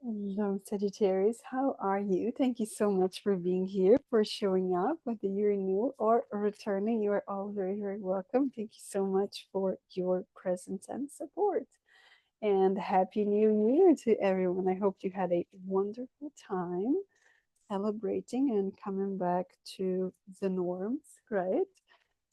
Hello, Sagittarius. How are you? Thank you so much for being here, for showing up, whether you're new or returning. You are all very, very welcome. Thank you so much for your presence and support. And Happy New Year to everyone. I hope you had a wonderful time celebrating and coming back to the norms, right?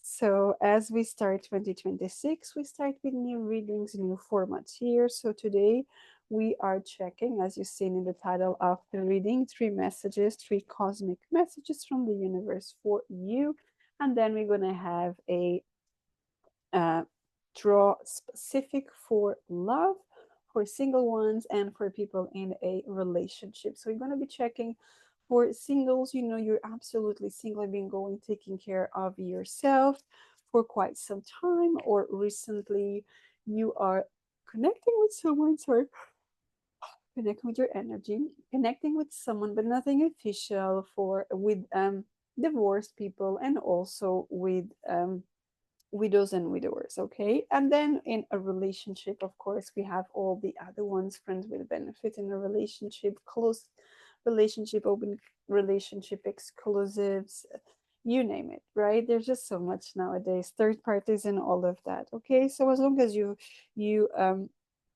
So, as we start 2026, we start with new readings, new formats here. So, today we are checking, as you've seen in the title of the reading, three messages, three cosmic messages from the universe for you. And then we're going to have a uh, draw specific for love, for single ones, and for people in a relationship. So, we're going to be checking for singles. You know, you're absolutely single, been going taking care of yourself for quite some time, or recently you are connecting with someone, sorry, connecting with your energy, connecting with someone, but nothing official for with divorced people, and also with widows and widowers. Okay, and then in a relationship, of course, we have all the other ones: friends with benefit in a relationship, close relationship, open relationship, exclusives, you name it, right? There's just so much nowadays, third parties and all of that. Okay, so as long as you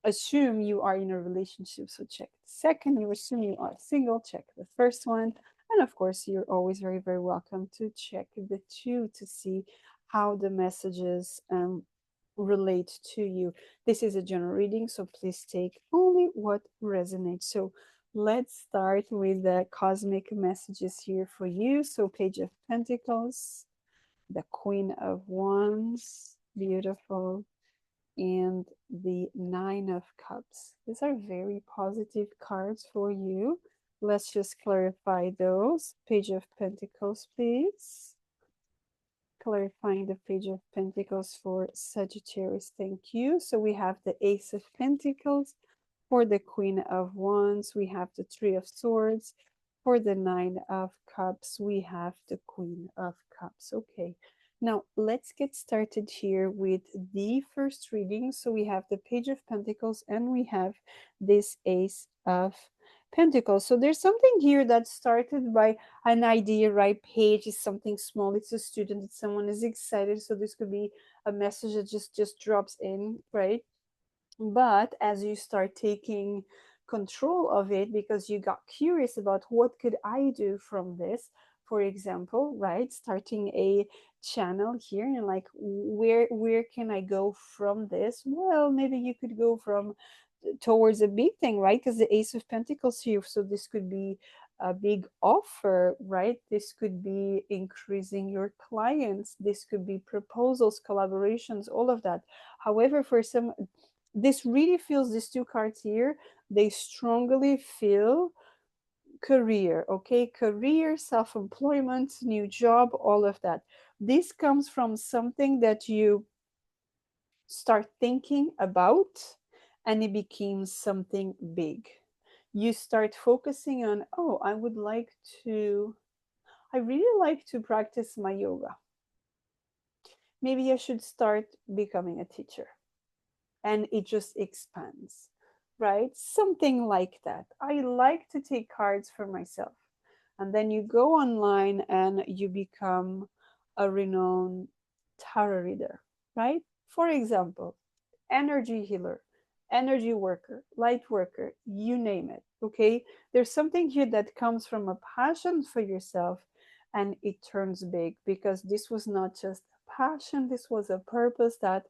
assume you are in a relationship, so check the second. You assume you are single, check the first one. And of course, you're always very, very welcome to check the two to see how the messages relate to you. This is a general reading, so please take only what resonates. So let's start with the cosmic messages here for you. So, Page of Pentacles, the Queen of Wands, beautiful, and the Nine of Cups. These are very positive cards for you. Let's just clarify those. Page of Pentacles, please. Clarifying the Page of Pentacles for Sagittarius. Thank you. So we have the Ace of Pentacles. For the Queen of Wands, we have the Three of Swords. For the Nine of Cups, we have the Queen of Cups. Okay, now let's get started here with the first reading. So we have the Page of Pentacles and we have this Ace of Pentacles. So there's something here that started by an idea, right? Page is something small. It's a student. It's someone is excited. So this could be a message that just drops in, right? But as you start taking control of it, because you got curious about what could I do from this, for example, right, starting a channel here and like where can I go from this? Well, maybe you could go from towards a big thing, right? Because the Ace of Pentacles here, so this could be a big offer, right? This could be increasing your clients, this could be proposals, collaborations, all of that. However, for some, this really feels, these two cards here, they strongly feel career. Okay, career, self-employment, new job, all of that. This comes from something that you start thinking about and it becomes something big. You start focusing on, oh, I would like to, I really like to practice my yoga. Maybe I should start becoming a teacher. And it just expands, right? Something like that. I like to take cards for myself. And then you go online and you become a renowned tarot reader, right? For example, energy healer, energy worker, light worker, you name it, okay? There's something here that comes from a passion for yourself and it turns big because this was not just a passion, this was a purpose that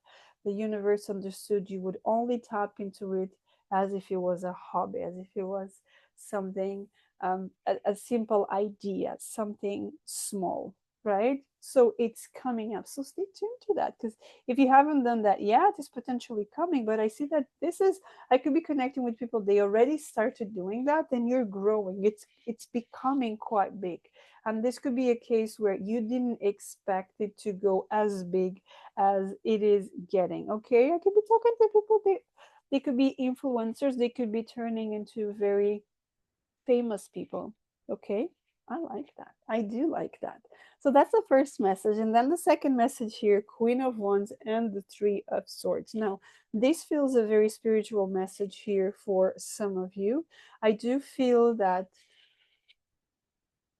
the universe understood you would only tap into it as if it was a hobby, as if it was something, a simple idea, something small, right? So it's coming up. So stay tuned to that because if you haven't done that yet, it's potentially coming. But I see that this is, I could be connecting with people, they already started doing that, then you're growing. It's becoming quite big. And this could be a case where you didn't expect it to go as big as it is getting. Okay. I could be talking to people, they could be influencers, they could be turning into very famous people. Okay. I like that. I do like that. So that's the first message. And then the second message here, Queen of Wands and the Three of Swords. Now, this feels a very spiritual message here for some of you. I do feel that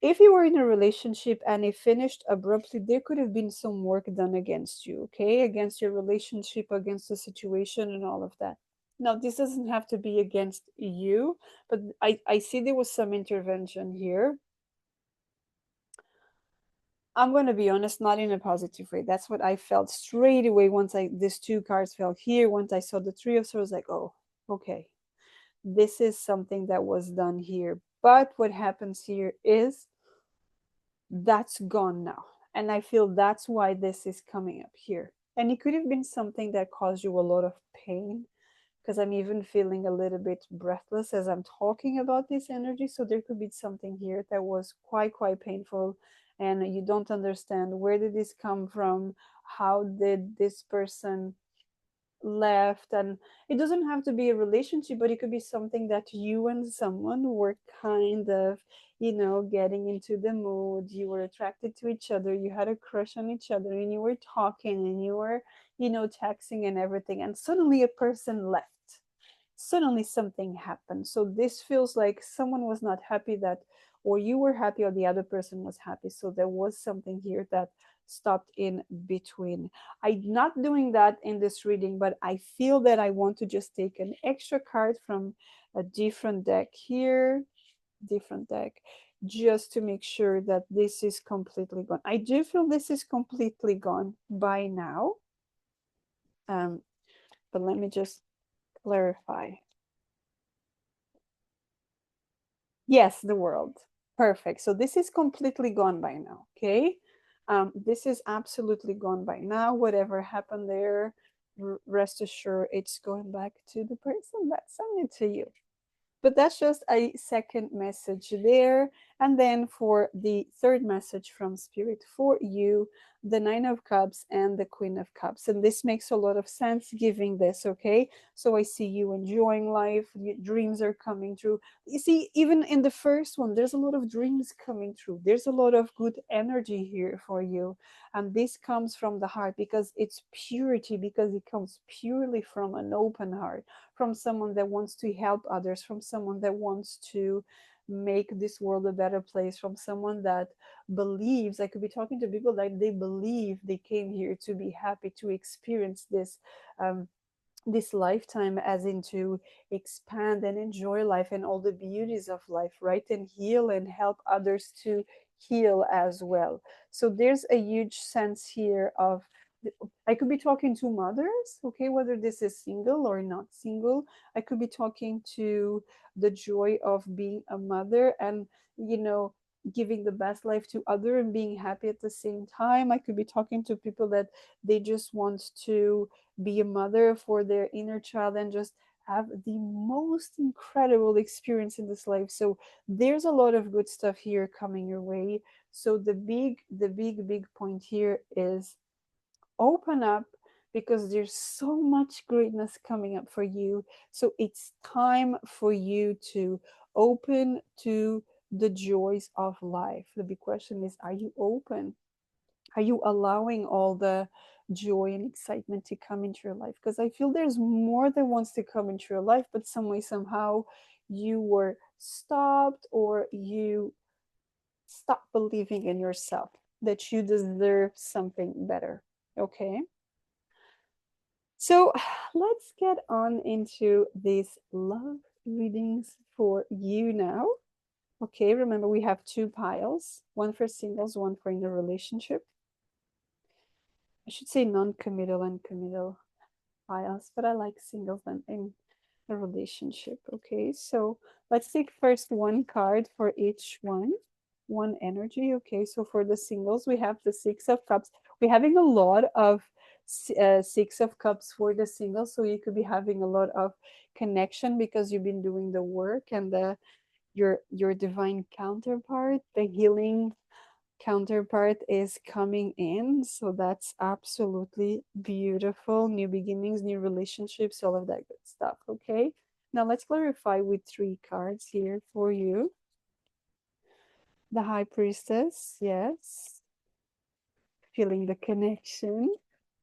if you were in a relationship and it finished abruptly, there could have been some work done against you, okay? Against your relationship, against the situation, and all of that. Now, this doesn't have to be against you, but I see there was some intervention here. I'm going to be honest, not in a positive way. That's what I felt straight away once these two cards fell here. Once I saw the Three of Swords, like, oh, okay, this is something that was done here. But what happens here is that's gone now. And I feel that's why this is coming up here. And it could have been something that caused you a lot of pain, because I'm even feeling a little bit breathless as I'm talking about this energy. So there could be something here that was quite painful, and you don't understand where did this come from, how did this person left. And it doesn't have to be a relationship, but it could be something that you and someone were kind of, getting into the mood. You were attracted to each other, you had a crush on each other, and you were talking, and you were, texting and everything, and suddenly a person left. Suddenly something happened. So this feels like someone was not happy, that, or you were happy, or the other person was happy. So there was something here that stopped in between. I'm not doing that in this reading, but I feel that I want to just take an extra card from a different deck here, different deck, just to make sure that this is completely gone. I do feel this is completely gone by now. Um, but let me just clarify. Yes, the world. Perfect. So this is completely gone by now. Okay. This is absolutely gone by now. Whatever happened there, rest assured it's going back to the person that sent it to you. But that's just a second message there. And then for the third message from Spirit for you, the Nine of Cups and the Queen of Cups. And this makes a lot of sense giving this, okay? So I see you enjoying life, your dreams are coming true. You see, even in the first one, there's a lot of dreams coming true. There's a lot of good energy here for you. And this comes from the heart because it's purity, because it comes purely from an open heart, from someone that wants to help others, from someone that wants to make this world a better place, from someone that believes. I could be talking to people that they believe they came here to be happy, to experience um, this lifetime, as in to expand and enjoy life and all the beauties of life, right? And heal and help others to heal as well. So there's a huge sense here of, I could be talking to mothers, okay, whether this is single or not single. I could be talking to the joy of being a mother and, you know, giving the best life to other and being happy at the same time. I could be talking to people that they just want to be a mother for their inner child and just have the most incredible experience in this life. So there's a lot of good stuff here coming your way. So the big point here is open up, because there's so much greatness coming up for you. So it's time for you to open to the joys of life. The big question is, are you open? Are you allowing all the joy and excitement to come into your life? Because I feel there's more that wants to come into your life, but some way, somehow, you were stopped, or you stopped believing in yourself, that you deserve something better. Okay. So let's get on into these love readings for you now. Okay, remember we have two piles, one for singles, one for in a relationship. I should say non-committal and committal piles, but I like singles and in a relationship. Okay, so let's take first one card for each one energy. Okay, so for the singles, we have the Six of Cups. We're having a lot of Six of Cups for the singles, so you could be having a lot of connection because you've been doing the work, and your divine counterpart, the healing counterpart, is coming in. So that's absolutely beautiful. New beginnings, new relationships, all of that good stuff. Okay, now let's clarify with three cards here for you. The High Priestess, yes. Feeling the connection,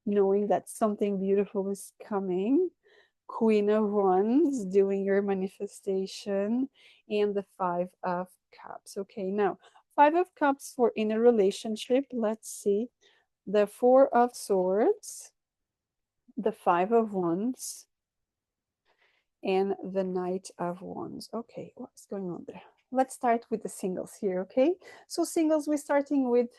knowing that something beautiful is coming. Queen of Wands, doing your manifestation, and the Five of Cups. Okay, now, Five of Cups for in a relationship. Let's see. The Four of Swords, the Five of Wands, and the Knight of Wands. Okay, what's going on there? Let's start with the singles here, okay? So singles, we're starting with,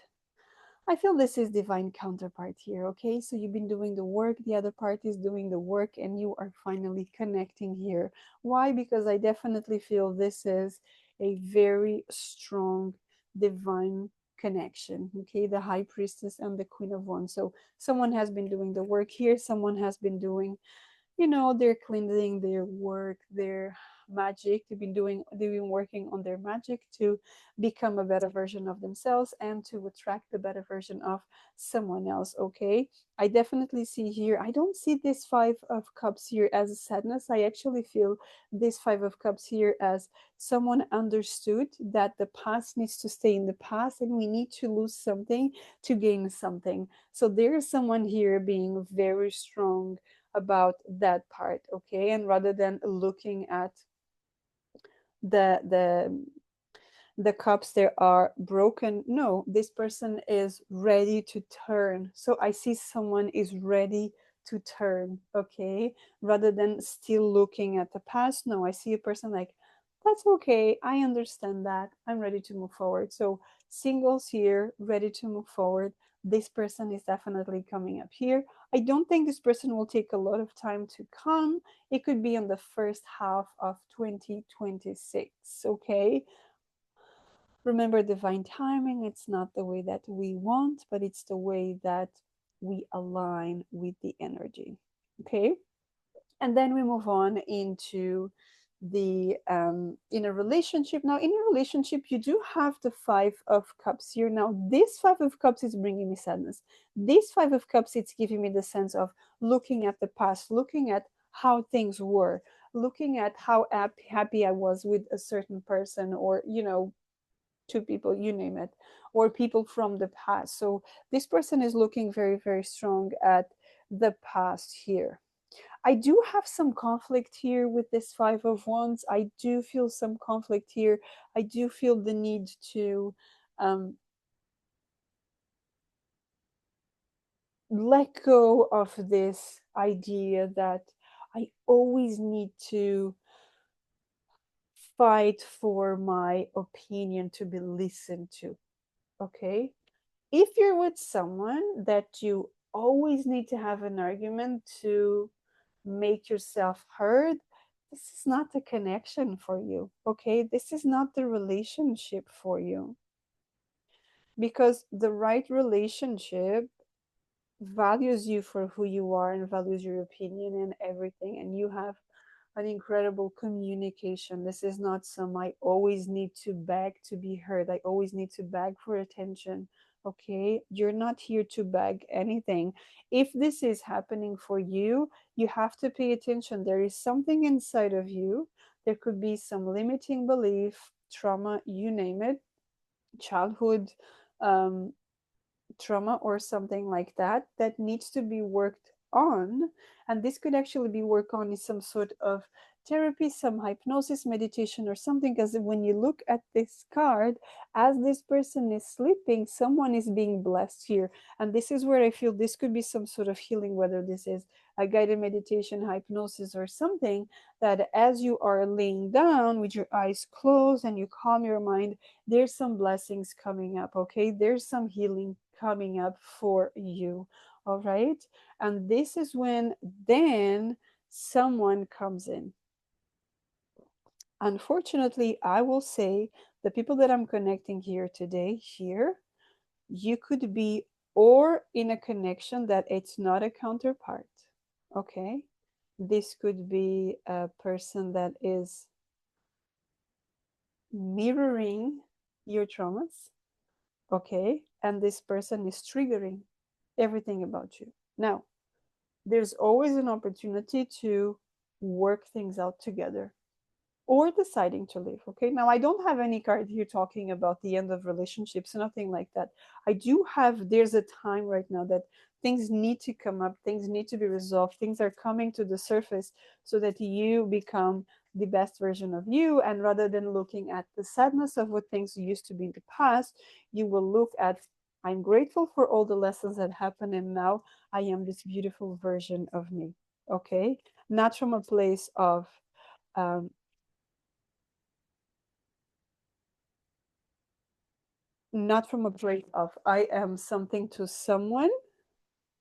I feel this is divine counterpart here, okay? So you've been doing the work, the other party is doing the work, and you are finally connecting here. Why? Because I definitely feel this is a very strong divine connection, okay? The High Priestess and the Queen of Wands. So someone has been doing the work here, someone has been doing, they're cleansing their work, their magic. They've been working on their magic to become a better version of themselves and to attract the better version of someone else. Okay, I definitely see here, I don't see this Five of Cups here as a sadness. I actually feel this Five of Cups here as someone understood that the past needs to stay in the past and we need to lose something to gain something. So there is someone here being very strong about that part, okay? And rather than looking at the the the cups that are broken, no, this person is ready to turn. So I see someone is ready to turn, okay? Rather than still looking at the past, no, I see a person like, that's okay, I understand that, I'm ready to move forward. So singles here, ready to move forward. This person is definitely coming up here. I don't think this person will take a lot of time to come. It could be in the first half of 2026, okay? Remember, divine timing, it's not the way that we want, but it's the way that we align with the energy. Okay. And then we move on into the in a relationship. Now, in a relationship, you do have the Five of Cups here. Now, this Five of Cups is bringing me sadness. This Five of Cups, it's giving me the sense of looking at the past, looking at how things were, looking at how happy I was with a certain person, or two people, you name it, or people from the past. So this person is looking very, very strong at the past here. I do have some conflict here with this Five of Wands. I do feel some conflict here. I do feel the need to um, let go of this idea that I always need to fight for my opinion to be listened to. Okay, if you're with someone that you always need to have an argument to make yourself heard, this is not the connection for you. Okay, this is not the relationship for you, because the right relationship values you for who you are and values your opinion and everything, and you have an incredible communication. This is not some I always need to beg to be heard. I always need to beg for attention. Okay, you're not here to beg anything. If this is happening for you, you have to pay attention. There is something inside of you. There could be some limiting belief, trauma, you name it, childhood um, trauma or something like that, that needs to be worked on. And this could actually be worked on in some sort of therapy, some hypnosis, meditation, or something. Because when you look at this card, as this person is sleeping, someone is being blessed here. And this is where I feel this could be some sort of healing, whether this is a guided meditation, hypnosis, or something, that as you are laying down with your eyes closed and you calm your mind, there's some blessings coming up. Okay, there's some healing coming up for you. All right, and this is when then someone comes in. Unfortunately, I will say the people that I'm connecting here today, here, you could be or in a connection that it's not a counterpart. Okay, this could be a person that is mirroring your traumas. Okay, and this person is triggering everything about you. Now, there's always an opportunity to work things out together, or deciding to leave. Okay, now I don't have any card here talking about the end of relationships, nothing like that. I do have, there's a time right now that things need to come up, things need to be resolved, things are coming to the surface so that you become the best version of you. And rather than looking at the sadness of what things used to be in the past, you will look at, I'm grateful for all the lessons that happened, and now I am this beautiful version of me. Okay, not from a place of um, not from a place of I am something to someone,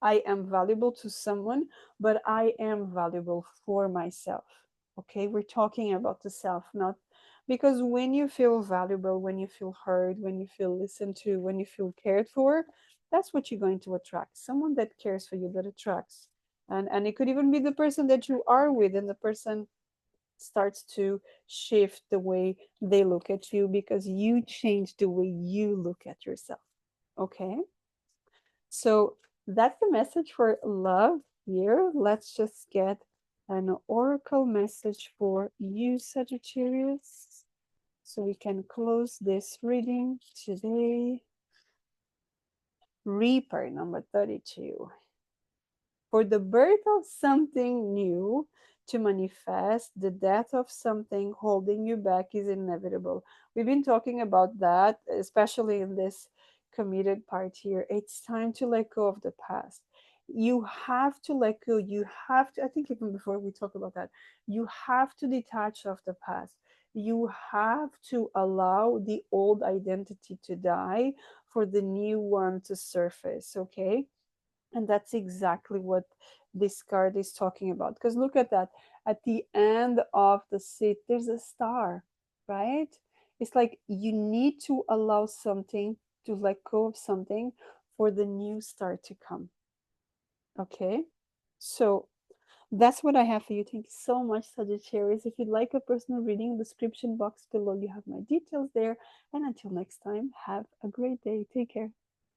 I am valuable to someone, but I am valuable for myself. Okay, we're talking about the self, not because when you feel valuable, when you feel heard, when you feel listened to, when you feel cared for, that's what you're going to attract. Someone that cares for you, that attracts. And it could even be the person that you are with, and the person starts to shift the way they look at you because you change the way you look at yourself. Okay, so that's the message for love here. Let's just get an oracle message for you, Sagittarius, so we can close this reading today. Reaper number 32. For the birth of something new to manifest, the death of something holding you back is inevitable. We've been talking about that, especially in this committed part here. It's time to let go of the past. You have to let go. You have to, I think even before we talk about that, you have to detach of the past. You have to allow the old identity to die for the new one to surface, okay? And that's exactly what this card is talking about. Because look at that. At the end of the seat, there's a star, right? It's like you need to allow something to let go of something for the new star to come. Okay? So that's what I have for you. Thank you so much, Sagittarius. If you'd like a personal reading, description box below, you have my details there. And until next time, have a great day. Take care.